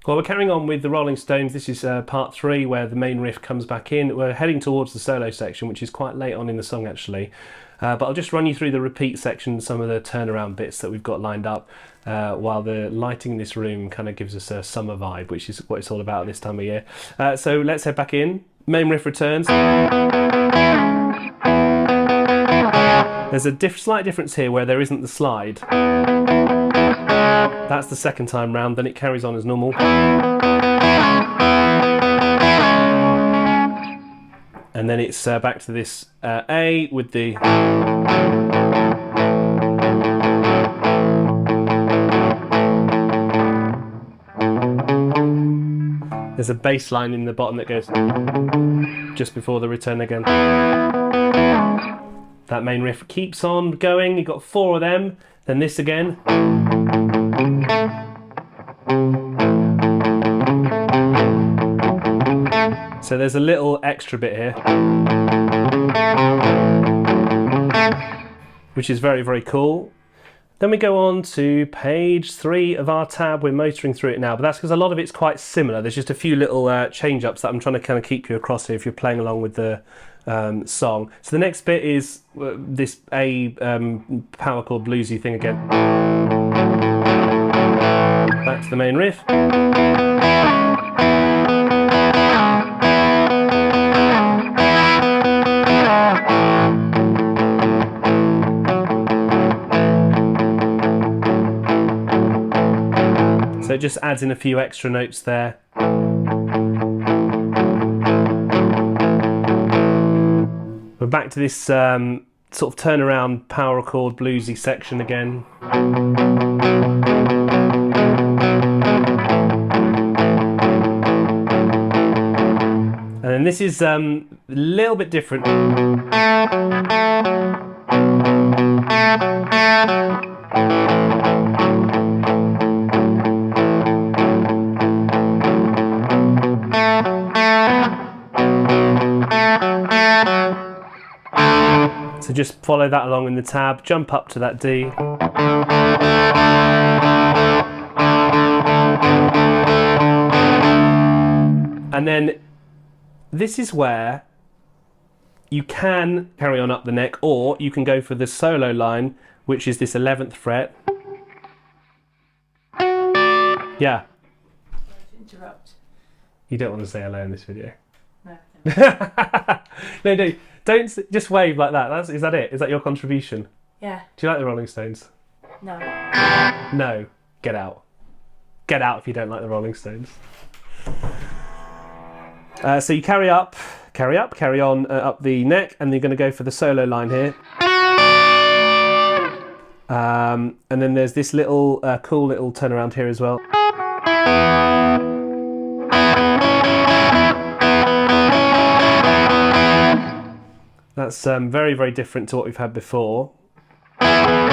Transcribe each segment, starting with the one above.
Well, we're carrying on with the Rolling Stones. This is part 3 where the main riff comes back in. We're heading towards the solo section, which is quite late on in the song actually. But I'll just run you through the repeat section, some of the turnaround bits that we've got lined up, while the lighting in this room kind of gives us a summer vibe, which is what it's all about this time of year. So let's head back in. Main riff returns. There's a slight difference here where there isn't the slide. That's the second time round, then it carries on as normal. And then it's back to this A with the... There's a bass line in the bottom that goes just before the return again. That main riff keeps on going, you've got 4 of them, then this again. So there's a little extra bit here, which is very, very cool. Then we go on to page 3 of our tab. We're motoring through it now, but that's because a lot of it's quite similar. There's just a few little change-ups that I'm trying to kind of keep you across here if you're playing along with the song. So the next bit is this A power chord bluesy thing again. Back to the main riff. So it just adds in a few extra notes there. We're back to this sort of turnaround power chord bluesy section again. And then this is a little bit different. So just follow that along in the tab, jump up to that D. And then this is where you can carry on up the neck, or you can go for the solo line, which is this 11th fret. Yeah. Interrupt. You don't want to say hello in this video. No. No, don't just wave like that. Is that it? Is that your contribution? Yeah. Do you like the Rolling Stones? No. No. Get out. Get out if you don't like the Rolling Stones. So you carry on up the neck, and you're going to go for the solo line here. And then there's this little cool little turnaround here as well. That's very, very different to what we've had before. But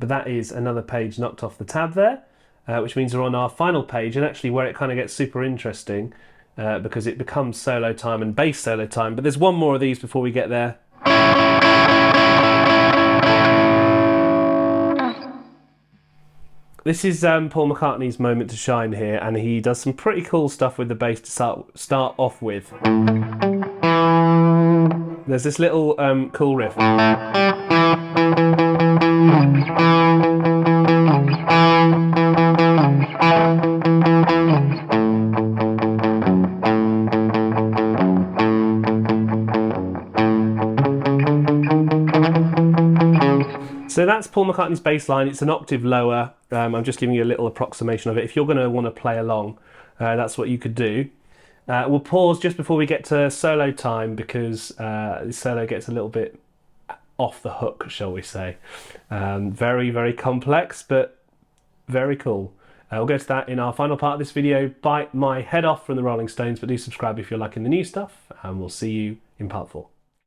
that is another page knocked off the tab there, which means we're on our final page, and actually where it kind of gets super interesting because it becomes solo time and bass solo time. But there's one more of these before we get there. This is Paul McCartney's moment to shine here, and he does some pretty cool stuff with the bass to start off with. There's this little cool riff. So that's Paul McCartney's bass line. It's an octave lower. I'm just giving you a little approximation of it. If you're going to want to play along, that's what you could do. We'll pause just before we get to solo time because the solo gets a little bit off the hook, shall we say. Very, very complex, but very cool. We'll go to that in our final part of this video. Bite my head off from the Rolling Stones, but do subscribe if you're liking the new stuff, and we'll see you in part 4.